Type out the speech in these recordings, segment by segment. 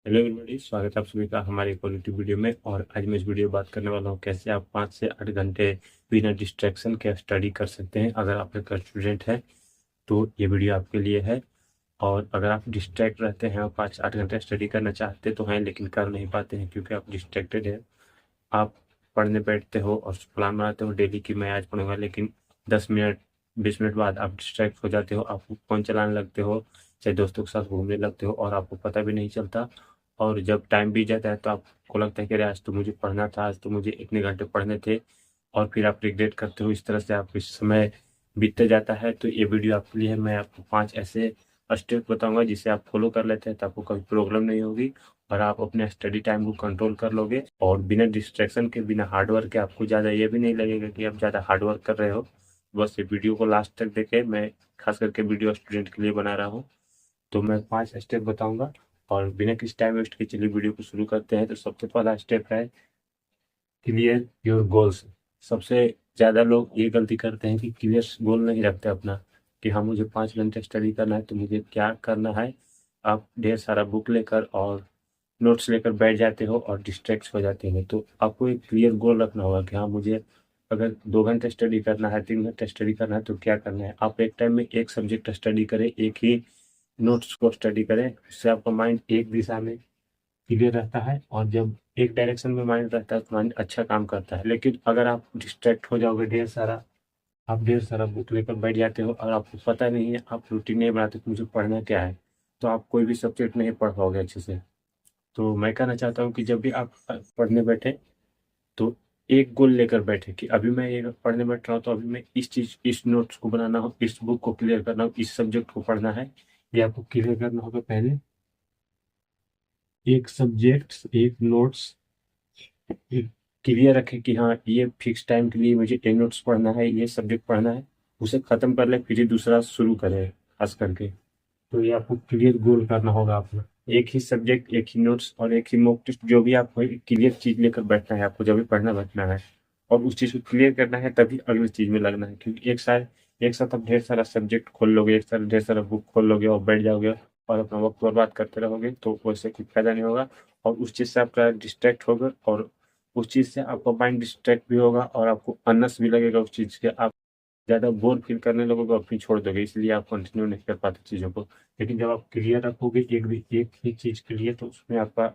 Hello everybody, स्वागत है आप सभी का हमारे एक और यूट्यूब वीडियो में। और आज मैं इस वीडियो में बात करने वाला हूँ कैसे आप 5 से 8 घंटे बिना डिस्ट्रैक्शन के स्टडी कर सकते हैं। अगर आप एक स्टूडेंट हैं तो ये वीडियो आपके लिए है। और अगर आप डिस्ट्रैक्ट रहते हैं और 5 8 घंटे स्टडी करना चाहते तो हैं लेकिन कर नहीं पाते हैं क्योंकि आप डिस्ट्रैक्टेड हैं। आप पढ़ने बैठते हो और प्लान बनाते हो डेली कि मैं आज पढ़ूंगा, लेकिन 10 मिनट 20 मिनट बाद आप डिस्ट्रैक्ट हो जाते हो, आप फ़ोन चलाने लगते हो, चाहे दोस्तों के साथ घूमने लगते हो और आपको पता भी नहीं चलता। और जब टाइम बीत जाता है तो आपको लगता है कि अरे आज तो मुझे पढ़ना था, आज तो मुझे इतने घंटे पढ़ने थे। और फिर आप रिग्रेट करते हो। इस तरह से आप इस समय बीतते जाता है। तो ये वीडियो आपके लिए है। मैं आपको 5 ऐसे स्टेप बताऊंगा जिसे आप फॉलो कर लेते हैं तो आपको कभी प्रॉब्लम नहीं होगी और आप अपने स्टडी टाइम को कंट्रोल कर लोगे। और बिना डिस्ट्रैक्शन के, बिना हार्डवर्क के आपको ज़्यादा ये भी नहीं लगेगा कि आप ज़्यादा हार्डवर्क कर रहे हो। बस ये वीडियो को लास्ट तक देखें। मैं खास करके वीडियो स्टूडेंट के लिए बना रहा हूँ। तो मैं 5 स्टेप बताऊंगा और बिना किसी टाइम वेस्ट के चलिए वीडियो को शुरू करते हैं। तो सबसे पहला स्टेप है क्लियर योर गोल्स। सबसे ज़्यादा लोग ये गलती करते हैं कि क्लियर गोल नहीं रखते अपना, कि हाँ मुझे 5 घंटे स्टडी करना है तो मुझे क्या करना है। आप ढेर सारा बुक लेकर और नोट्स लेकर बैठ जाते हो और डिस्ट्रैक्ट हो जाते हैं। तो आपको एक क्लियर गोल रखना होगा कि हाँ मुझे अगर 2 घंटे स्टडी करना है, 3 घंटे स्टडी करना है तो क्या करना है। आप एक टाइम में एक सब्जेक्ट स्टडी करें, एक ही नोट्स को स्टडी करें। उससे आपका माइंड एक दिशा में क्लियर रहता है और जब एक डायरेक्शन में माइंड रहता है तो माइंड अच्छा काम करता है। लेकिन अगर आप डिस्ट्रैक्ट हो जाओगे, आप ढेर सारा बुक लेकर बैठ जाते हो और आपको पता नहीं है, आप रूटीन नहीं बनाते कि मुझे पढ़ना क्या है, तो आप कोई भी सब्जेक्ट नहीं पढ़ पाओगे अच्छे से। तो मैं कहना चाहता हूँ कि जब भी आप पढ़ने बैठे तो एक गोल लेकर बैठे कि अभी मैं ये पढ़ने बैठ रहा हूँ तो अभी मैं इस नोट्स को बनाना हो, इस बुक को क्लियर करना हो, इस सब्जेक्ट को पढ़ना है। ये आपको क्लियर करना होगा पहले। एक सब्जेक्ट, एक नोट्स क्लियर रखें कि हाँ ये फिक्स टाइम के लिए मुझे ये नोट्स पढ़ना है, ये सब्जेक्ट पढ़ना है। उसे खत्म कर ले फिर ही दूसरा शुरू करें खास करके। तो ये आपको क्लियर गोल करना होगा अपना। एक ही सब्जेक्ट, एक ही नोट्स और एक ही मॉक टेस्ट, जो भी आपको क्लियर चीज लेकर बैठना है आपको, जब भी पढ़ना बैठना है और उस चीज को क्लियर करना है तभी अगली चीज में लगना है। क्योंकि एक साथ आप ढेर सारा सब्जेक्ट खोल लोगे, एक साथ ढेर सारा बुक खोल लोगे और बैठ जाओगे और अपना वक्त बर्बाद करते रहोगे तो वैसे कुछ फायदा नहीं होगा। और उस चीज से आपका डिस्ट्रैक्ट होगा और उस चीज से आपका माइंड डिस्ट्रैक्ट भी होगा और आपको अनस भी लगेगा उस चीज के। आप ज़्यादा बोर फील करने लगोगे और फिर छोड़ दोगे, इसलिए आप कंटिन्यू नहीं कर पाते चीज़ों को। लेकिन जब आप क्लियर रखोगे एक ही चीज़ के लिए तो उसमें आपका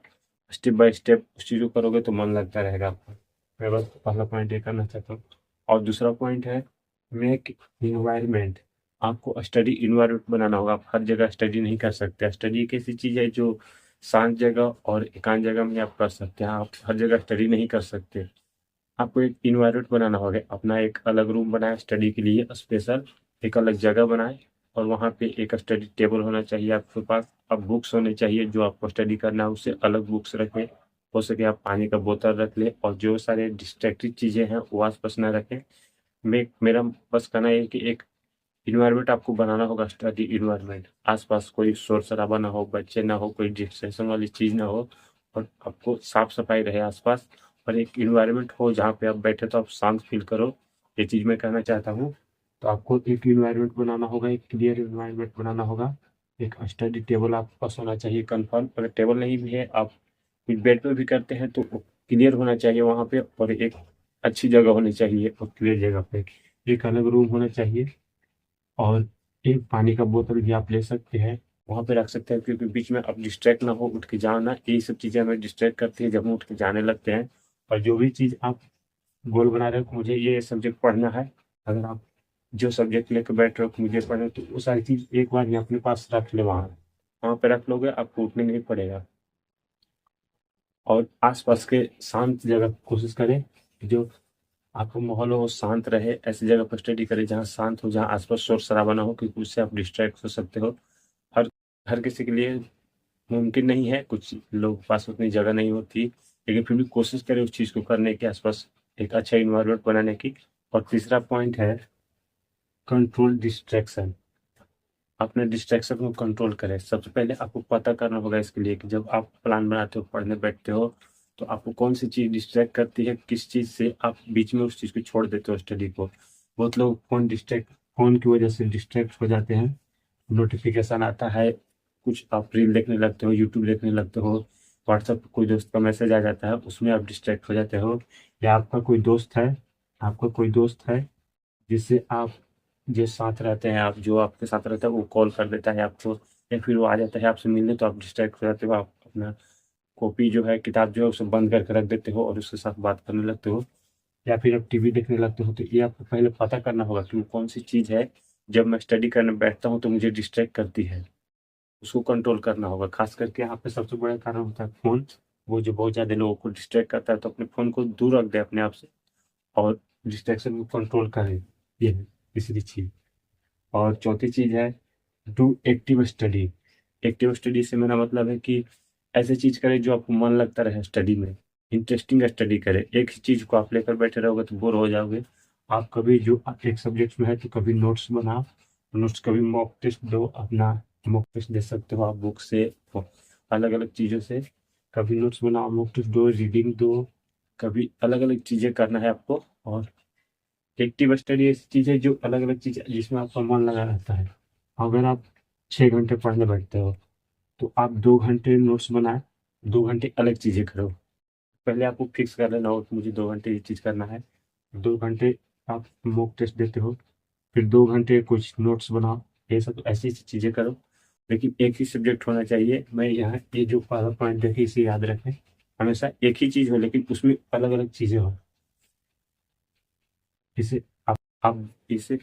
स्टेप बाय स्टेप उस चीज़ को करोगे तो मन लगता रहेगा आपका। मैं बस पहला पॉइंट ये करना चाहता हूँ। और दूसरा पॉइंट है मेक इन्वायरमेंट। आपको स्टडी इन्वायरमेंट बनाना होगा। आप हर जगह स्टडी नहीं कर सकते। स्टडी एक ऐसी चीज़ है जो शांत जगह और एकांत जगह में आप कर सकते हैं। आप हर जगह स्टडी नहीं कर सकते। आपको एक इन्वायरमेंट बनाना होगा, अपना एक अलग रूम बनाए स्टडी के लिए स्पेशल, एक अलग जगह बनाए और वहाँ पे एक स्टडी टेबल होना चाहिए आपके पास। अब बुक्स होने चाहिए, जो आपको स्टडी करना है उससे अलग बुक्स रखें। हो सके आप पानी का बोतल रख लें और जो सारे डिस्ट्रैक्टिव चीज़ें हैं वो आसपास ना रखें। मेरा बस कहना है कि एक इन्वायरमेंट आपको बनाना होगा, स्टडी इन्वायरमेंट। आसपास कोई शोर शराबा ना हो, बच्चे ना हो, कोई डिस्ट्रैक्शन वाली चीज़ ना हो और आपको साफ सफाई रहे आसपास। और एक इन्वायरमेंट हो जहाँ पे आप बैठे तो आप शांत फील करो। ये चीज़ मैं कहना चाहता हूँ। तो आपको एक इन्वायरमेंट बनाना होगा, एक क्लियर इन्वायरमेंट बनाना होगा। एक स्टडी टेबल आपके पास होना चाहिए कन्फर्म। अगर टेबल नहीं भी है, आप बेड पे भी करते हैं तो क्लियर होना चाहिए वहाँ पे। और एक अच्छी जगह होनी चाहिए और क्लियर जगह पे एक अलग रूम होना चाहिए। और एक पानी का बोतल भी आप ले सकते हैं, वहाँ पे रख सकते हैं, क्योंकि बीच में आप डिस्ट्रैक्ट ना हो, उठ के जाओ ना। यही सब चीज़ें हमें डिस्ट्रैक्ट करती है जब हम उठ के जाने लगते हैं। और जो भी चीज़ आप गोल बना रहे हो कि मुझे ये सब्जेक्ट पढ़ना है, अगर आप जो सब्जेक्ट लेकर बैठ रहे हो कि मुझे पढ़ना है, तो वो सारी चीज़ एक बार ही अपने पास रख ले। वहाँ वहाँ पे रख लोगे, आपको उठने नहीं पड़ेगा। और आसपास के शांत जगह कोशिश करें, जो आपका माहौल हो शांत रहे। ऐसी जगह पर स्टडी करें जहाँ शांत हो, जहाँ आसपास शोर शराबा ना हो, क्योंकि उससे आप डिस्ट्रैक्ट हो सकते हो। हर हर किसी के लिए मुमकिन नहीं है, कुछ लोग के पास उतनी जगह नहीं होती, लेकिन फिर भी कोशिश करें उस चीज़ को करने के, आसपास एक अच्छा इन्वायरमेंट बनाने की। और तीसरा पॉइंट है कंट्रोल डिस्ट्रैक्शन। अपने डिस्ट्रैक्शन को कंट्रोल करें। सबसे पहले आपको पता करना होगा इसके लिए कि जब आप प्लान बनाते हो, पढ़ने बैठते हो, तो आपको कौन सी चीज़ डिस्ट्रैक्ट करती है, किस चीज़ से आप बीच में उस चीज़ को छोड़ देते हो स्टडी को। बहुत लोग फ़ोन की वजह से डिस्ट्रैक्ट हो जाते हैं। नोटिफिकेशन आता है, कुछ आप रील देखने लगते हो, यूट्यूब देखने लगते हो, व्हाट्सएप पे कोई दोस्त का मैसेज आ जाता है, उसमें आप डिस्ट्रैक्ट हो जाते हो, या आपका कोई दोस्त है जिससे आप जिस साथ रहते हैं, आप जो आपके साथ रहता है वो कॉल कर देता है आपको, या फिर वो आ जाता है आपसे मिलने, तो आप डिस्ट्रैक्ट हो जाते हो, आप अपना कॉपी जो है, किताब जो है उसे बंद करके रख देते हो और उसके साथ बात करने लगते हो, या फिर आप टीवी देखने लगते हो। तो ये आपको पहले पता करना होगा कि वो कौन सी चीज़ है, जब मैं स्टडी करने बैठता हूँ तो मुझे डिस्ट्रैक्ट करती है, उसको कंट्रोल करना होगा। खास करके यहाँ पे सबसे बड़ा कारण होता है फ़ोन, वो जो बहुत ज़्यादा लोगों को डिस्ट्रैक्ट करता है, तो अपने फ़ोन को दूर रख दे अपने आप से और डिस्ट्रैक्शन को कंट्रोल करें। ये है तीसरी चीज़। और चौथी चीज़ है do active study. Active study से मेरा मतलब है कि ऐसे चीज़ करें जो आपको मन लगता रहे स्टडी में, इंटरेस्टिंग स्टडी करें। एक ही चीज़ को आप लेकर बैठे रहोगे तो बोर हो जाओगे। आप कभी जो एक सब्जेक्ट में है तो कभी नोट्स बनाओ, नोट्स कभी मॉक टेस्ट दो, अपना मॉक टेस्ट दे सकते हो आप बुक से, अलग अलग चीज़ों से कभी नोट्स बनाओ, मॉक टेस्ट दो, रीडिंग दो, कभी अलग अलग चीज़ें करना है आपको। और एक्टिव स्टडी ऐसी चीज़ है जो अलग अलग चीज़ जिसमें आपका मन लगा रहता है। अगर आप 6 घंटे पढ़ने बैठते हो तो आप 2 घंटे नोट्स बनाए, 2 घंटे अलग चीज़ें करो। पहले आपको फिक्स कर लेना हो कि मुझे 2 घंटे ये चीज़ करना है, 2 घंटे आप मॉक टेस्ट देते हो, फिर 2 घंटे कुछ नोट्स बनाओ। ये सब ऐसी ऐसी चीज़ें करो, लेकिन एक ही सब्जेक्ट होना चाहिए। मैं यहाँ ये जो पहला पॉइंट देखिए इसे याद रखें, हमेशा एक ही चीज़ हो लेकिन उसमें अलग अलग चीज़ें हो। इसे आप इसे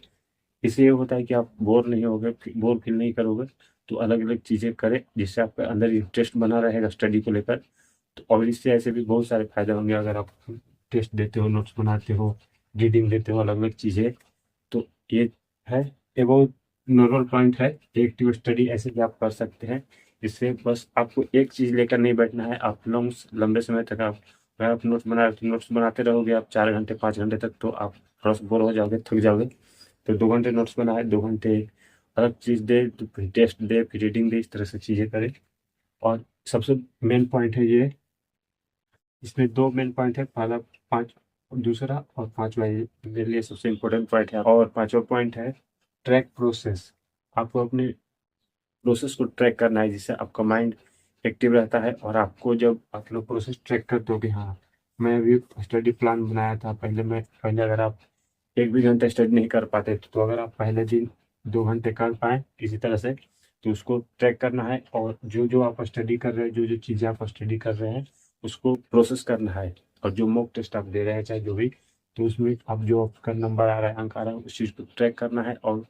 इससे ये होता है कि आप बोर नहीं होगे, बोर फील नहीं करोगे। तो अलग अलग चीज़ें करें जिससे आपके अंदर इंटरेस्ट बना रहेगा स्टडी को लेकर। तो और इससे ऐसे भी बहुत सारे फायदे होंगे, अगर आप टेस्ट देते हो, नोट्स बनाते हो, रीडिंग देते हो, अलग अलग चीज़ें। तो ये है, ये बहुत नॉर्मल पॉइंट है। एक्टिव स्टडी ऐसे भी आप कर सकते हैं। इससे बस आपको एक चीज़ लेकर नहीं बैठना है, आप लंबे समय तक आप अगर आप नोट्स बना रहे हो तो नोट्स बनाते रहोगे आप 4 घंटे 5 घंटे तक, तो आप थोड़ा सा बोर हो जाओगे, थक जाओगे। तो 2 घंटे नोट्स बनाए, 2 घंटे अलग चीज़ दे, तो फिर टेस्ट दे, फिर रीडिंग दे, इस तरह से चीज़ें करें। और सबसे मेन पॉइंट है ये, इसमें दो मेन पॉइंट है, पहला पाँच, दूसरा और पांचवा, ये मेरे लिए सबसे इम्पोर्टेंट पॉइंट है। और पांचवा पॉइंट है ट्रैक प्रोसेस। आपको अपने प्रोसेस को ट्रैक करना है, जिससे आपका माइंड एक्टिव रहता है। और आपको जब आप लोग प्रोसेस ट्रैक करते हो कि हाँ मैं अभी स्टडी प्लान बनाया था, पहले अगर आप 1 भी घंटा स्टडी नहीं कर पाते, तो अगर आप पहले दिन 2 घंटे कर पाए किसी तरह से, तो उसको ट्रैक करना है। और जो जो आप स्टडी कर रहे हैं, जो जो चीज़ें आप स्टडी कर रहे हैं, उसको प्रोसेस करना है। और जो मॉक टेस्ट आप दे रहे हैं चाहे जो भी, तो उसमें आप जो आपका नंबर आ रहा है, अंक आ रहा है, उस चीज़ को ट्रैक करना है। और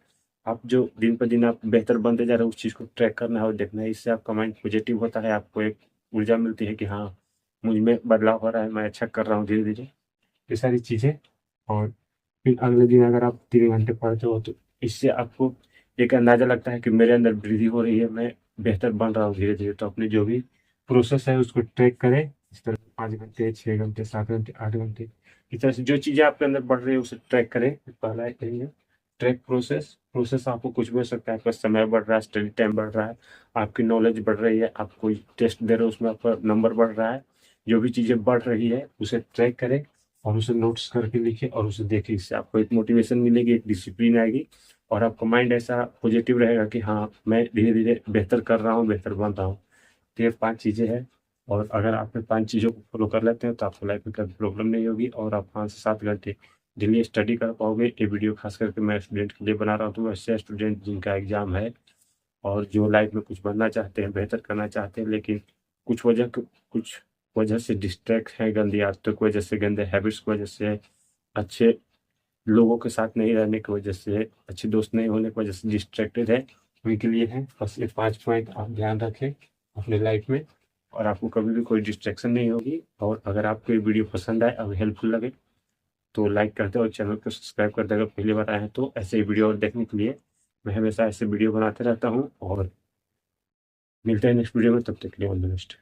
आप जो दिन पर दिन आप बेहतर बनते जा रहे हो, उस चीज़ को ट्रैक करना है और देखना है। इससे आपका माइंड पॉजिटिव होता है, आपको एक ऊर्जा मिलती है कि हाँ मुझ में बदलाव हो रहा है, मैं अच्छा कर रहा हूँ धीरे धीरे, ये सारी चीज़ें। और फिर अगले दिन अगर आप 3 घंटे पढ़ते हो, तो इससे आपको एक अंदाज़ा लगता है कि मेरे अंदर वृद्धि हो रही है, मैं बेहतर बन रहा हूँ धीरे धीरे। तो अपने जो भी प्रोसेस है उसको ट्रैक करें, इस तरह 5 घंटे 6 घंटे 7 घंटे 8 घंटे, इस तरह से जो चीज़ें आपके अंदर बढ़ रही है उसे ट्रैक करें। पहला यही है ट्रैक प्रोसेस। प्रोसेस आपको कुछ भी हो सकता है, आपका समय बढ़ रहा है, स्टडी टाइम बढ़ रहा है, आपकी नॉलेज बढ़ रही है, आप कोई टेस्ट दे रहे हो उसमें आपका नंबर बढ़ रहा है, जो भी चीज़ें बढ़ रही है उसे ट्रैक करें और उसे नोट्स करके लिखे और उसे देखें। इससे आपको एक मोटिवेशन मिलेगी, एक डिसिप्लिन आएगी, और आपका माइंड ऐसा पॉजिटिव रहेगा कि हाँ मैं धीरे धीरे बेहतर कर रहा हूँ, बेहतर बन रहा हूँ। तो ये 5 चीज़ें हैं, और अगर आप इन 5 चीज़ों को फॉलो कर लेते हैं तो आपको लाइफ में कभी प्रॉब्लम नहीं होगी, और आप 5 से 7 घंटे डेली स्टडी कर पाओगे। ये वीडियो खास करके मैं स्टूडेंट के लिए बना रहा हूँ, तो ऐसे स्टूडेंट जिनका एग्जाम है और जो लाइफ में कुछ बनना चाहते हैं, बेहतर करना चाहते हैं, लेकिन कुछ वजह से डिस्ट्रैक्ट हैं, गंदी आदतों की वजह से, गंदे हैबिट्स की वजह से, अच्छे लोगों के साथ नहीं रहने की वजह से, अच्छे दोस्त नहीं होने की वजह से डिस्ट्रैक्टेड है। उनके लिए है बस ये 5 पॉइंट आप ध्यान रखें अपने लाइफ में, और आपको कभी भी कोई डिस्ट्रैक्शन नहीं होगी। और अगर आपको ये वीडियो पसंद आए और हेल्पफुल लगे तो लाइक कर दे और चैनल को सब्सक्राइब कर दे अगर पहली बार आए हैं तो। ऐसे ही वीडियो और देखने के लिए मैं हमेशा ऐसे वीडियो बनाते रहता हूँ, और मिलते हैं नेक्स्ट वीडियो में, तब तक के लिए ऑल द बेस्ट।